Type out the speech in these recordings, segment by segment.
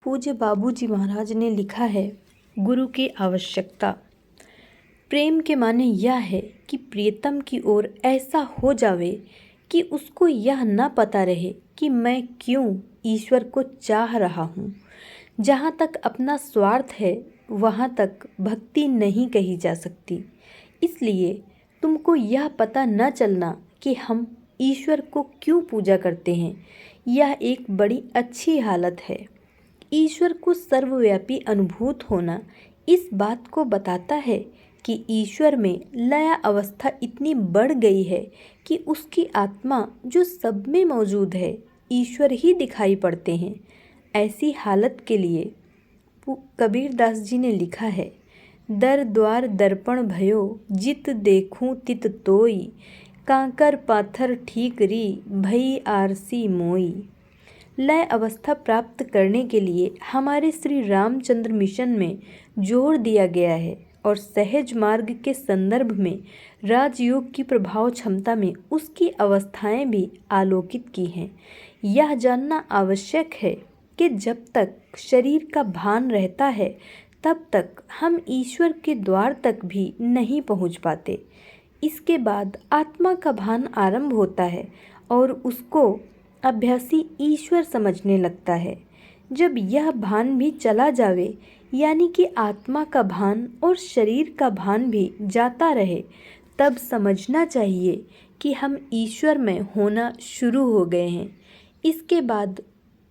पूज्य बाबूजी महाराज ने लिखा है, गुरु की आवश्यकता। प्रेम के माने यह है कि प्रियतम की ओर ऐसा हो जावे कि उसको यह न पता रहे कि मैं क्यों ईश्वर को चाह रहा हूँ। जहाँ तक अपना स्वार्थ है वहाँ तक भक्ति नहीं कही जा सकती। इसलिए तुमको यह पता न चलना कि हम ईश्वर को क्यों पूजा करते हैं, यह एक बड़ी अच्छी हालत है। ईश्वर को सर्वव्यापी अनुभूत होना इस बात को बताता है कि ईश्वर में लया अवस्था इतनी बढ़ गई है कि उसकी आत्मा जो सब में मौजूद है, ईश्वर ही दिखाई पड़ते हैं। ऐसी हालत के लिए कबीरदास जी ने लिखा है, दर द्वार दर्पण भयो जित देखूं तित तोई, कांकर पाथर ठीक री भई आरसी मोई। लय अवस्था प्राप्त करने के लिए हमारे श्री रामचंद्र मिशन में जोर दिया गया है और सहज मार्ग के संदर्भ में राजयोग की प्रभाव क्षमता में उसकी अवस्थाएं भी आलोकित की हैं। यह जानना आवश्यक है कि जब तक शरीर का भान रहता है तब तक हम ईश्वर के द्वार तक भी नहीं पहुंच पाते। इसके बाद आत्मा का भान आरंभ होता है और उसको अभ्यासी ईश्वर समझने लगता है। जब यह भान भी चला जावे, यानी कि आत्मा का भान और शरीर का भान भी जाता रहे, तब समझना चाहिए कि हम ईश्वर में होना शुरू हो गए हैं। इसके बाद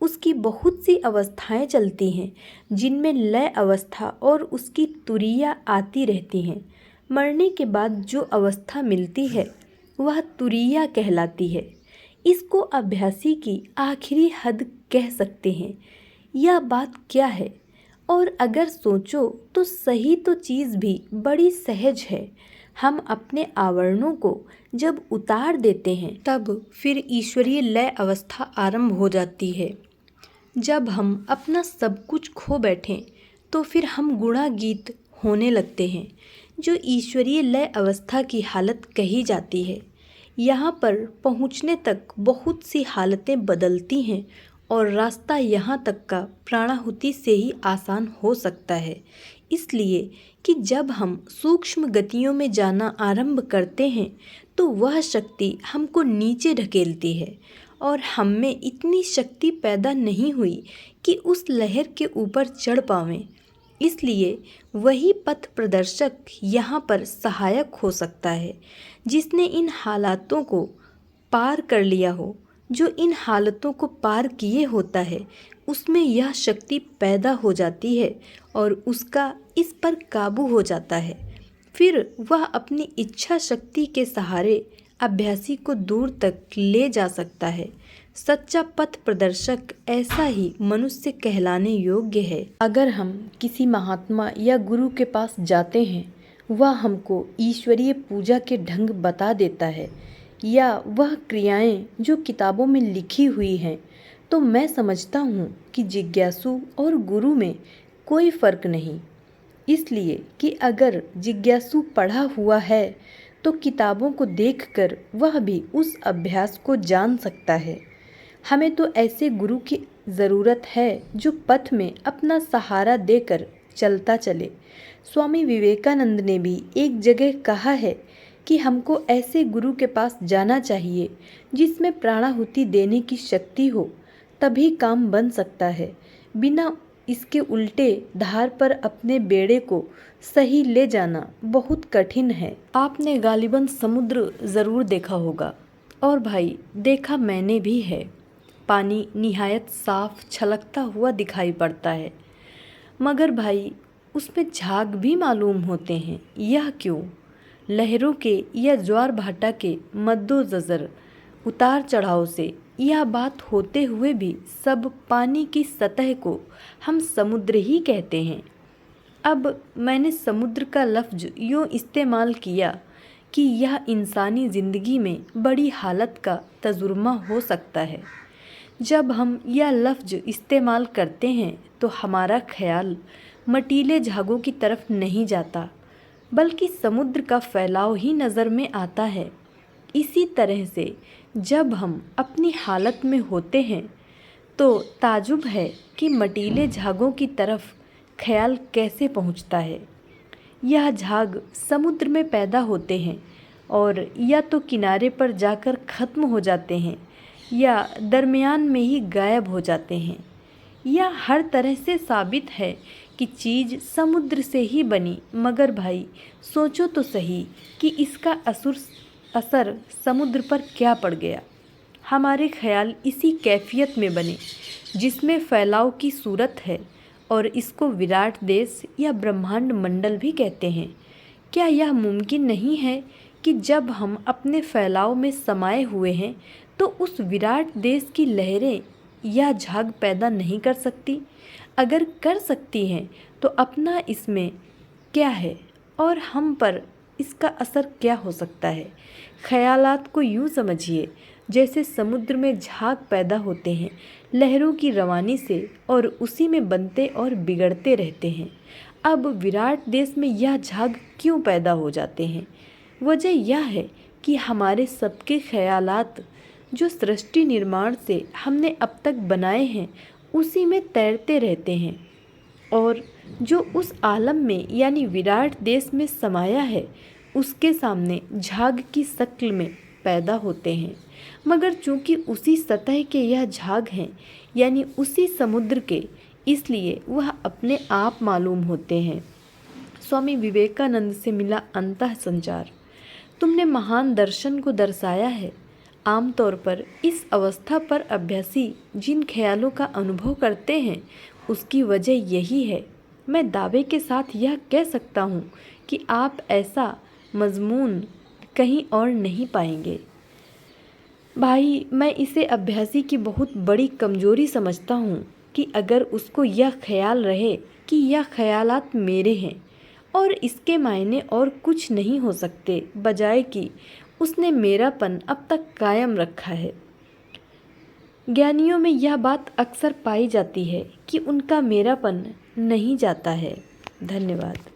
उसकी बहुत सी अवस्थाएं चलती हैं जिनमें लय अवस्था और उसकी तुरीया आती रहती हैं। मरने के बाद जो अवस्था मिलती है वह तुरीया कहलाती है। इसको अभ्यासी की आखिरी हद कह सकते हैं। यह बात क्या है? और अगर सोचो तो सही तो चीज़ भी बड़ी सहज है। हम अपने आवरणों को जब उतार देते हैं तब फिर ईश्वरीय लय अवस्था आरंभ हो जाती है। जब हम अपना सब कुछ खो बैठें तो फिर हम गुणागीत होने लगते हैं, जो ईश्वरीय लय अवस्था की हालत कही जाती है। यहाँ पर पहुँचने तक बहुत सी हालतें बदलती हैं और रास्ता यहाँ तक का प्राणाहुति से ही आसान हो सकता है, इसलिए कि जब हम सूक्ष्म गतियों में जाना आरंभ करते हैं तो वह शक्ति हमको नीचे ढकेलती है और हम में इतनी शक्ति पैदा नहीं हुई कि उस लहर के ऊपर चढ़ पावें। इसलिए वही पथ प्रदर्शक यहाँ पर सहायक हो सकता है, जिसने इन हालातों को पार कर लिया हो। जो इन हालतों को पार किए होता है उसमें यह शक्ति पैदा हो जाती है और उसका इस पर काबू हो जाता है। फिर वह अपनी इच्छा शक्ति के सहारे अभ्यासी को दूर तक ले जा सकता है। सच्चा पथ प्रदर्शक ऐसा ही मनुष्य कहलाने योग्य है। अगर हम किसी महात्मा या गुरु के पास जाते हैं, वह हमको ईश्वरीय पूजा के ढंग बता देता है या वह क्रियाएं जो किताबों में लिखी हुई हैं, तो मैं समझता हूँ कि जिज्ञासु और गुरु में कोई फ़र्क नहीं। इसलिए कि अगर जिज्ञासु पढ़ा हुआ है तो किताबों को देखकर वह भी उस अभ्यास को जान सकता है। हमें तो ऐसे गुरु की ज़रूरत है जो पथ में अपना सहारा देकर चलता चले। स्वामी विवेकानंद ने भी एक जगह कहा है कि हमको ऐसे गुरु के पास जाना चाहिए जिसमें प्राणाहुति देने की शक्ति हो, तभी काम बन सकता है। बिना इसके उल्टे धार पर अपने बेड़े को सही ले जाना बहुत कठिन है। आपने गालिबन समुद्र ज़रूर देखा होगा, और भाई देखा मैंने भी है। पानी निहायत साफ छलकता हुआ दिखाई पड़ता है, मगर भाई उसमें झाग भी मालूम होते हैं। यह क्यों? लहरों के या ज्वार भाटा के मद्दोजर उतार चढ़ाव से यह बात होते हुए भी सब पानी की सतह को हम समुद्र ही कहते हैं। अब मैंने समुद्र का लफ्ज़ यूँ इस्तेमाल किया कि यह इंसानी ज़िंदगी में बड़ी हालत का तजुर्मा हो सकता है। जब हम यह लफ्ज़ इस्तेमाल करते हैं तो हमारा ख्याल मटीले झागों की तरफ नहीं जाता, बल्कि समुद्र का फैलाव ही नज़र में आता है। इसी तरह से जब हम अपनी हालत में होते हैं तो ताजुब है कि मटीले झागों की तरफ ख्याल कैसे पहुंचता है। यह झाग समुद्र में पैदा होते हैं और या तो किनारे पर जाकर ख़त्म हो जाते हैं या दरमियान में ही गायब हो जाते हैं। यह हर तरह से साबित है कि चीज़ समुद्र से ही बनी, मगर भाई सोचो तो सही कि इसका असर समुद्र पर क्या पड़ गया। हमारे ख्याल इसी कैफियत में बने जिसमें फैलाव की सूरत है और इसको विराट देश या ब्रह्मांड मंडल भी कहते हैं। क्या यह मुमकिन नहीं है कि जब हम अपने फैलाव में समाये हुए हैं तो उस विराट देश की लहरें या झाग पैदा नहीं कर सकती? अगर कर सकती हैं तो अपना इसमें क्या है और हम पर इसका असर क्या हो सकता है? ख्यालात को यूँ समझिए जैसे समुद्र में झाग पैदा होते हैं लहरों की रवानी से और उसी में बनते और बिगड़ते रहते हैं। अब विराट देश में यह झाग क्यों पैदा हो जाते हैं? वजह यह है कि हमारे सबके ख्यालात जो सृष्टि निर्माण से हमने अब तक बनाए हैं उसी में तैरते रहते हैं और जो उस आलम में यानी विराट देश में समाया है उसके सामने झाग की शक्ल में पैदा होते हैं। मगर चूंकि उसी सतह के यह झाग हैं यानी उसी समुद्र के, इसलिए वह अपने आप मालूम होते हैं। स्वामी विवेकानंद से मिला अंतः संचार। तुमने महान दर्शन को दर्शाया है। आमतौर पर इस अवस्था पर अभ्यासी जिन ख्यालों का अनुभव करते हैं उसकी वजह यही है। मैं दावे के साथ यह कह सकता हूँ कि आप ऐसा मजमून कहीं और नहीं पाएंगे। भाई, मैं इसे अभ्यासी की बहुत बड़ी कमजोरी समझता हूँ कि अगर उसको यह ख्याल रहे कि यह ख्यालात मेरे हैं और इसके मायने और कुछ नहीं हो सकते, बजाय कि उसने मेरापन अब तक कायम रखा है। ज्ञानियों में यह बात अक्सर पाई जाती है कि उनका मेरापन नहीं जाता है। धन्यवाद।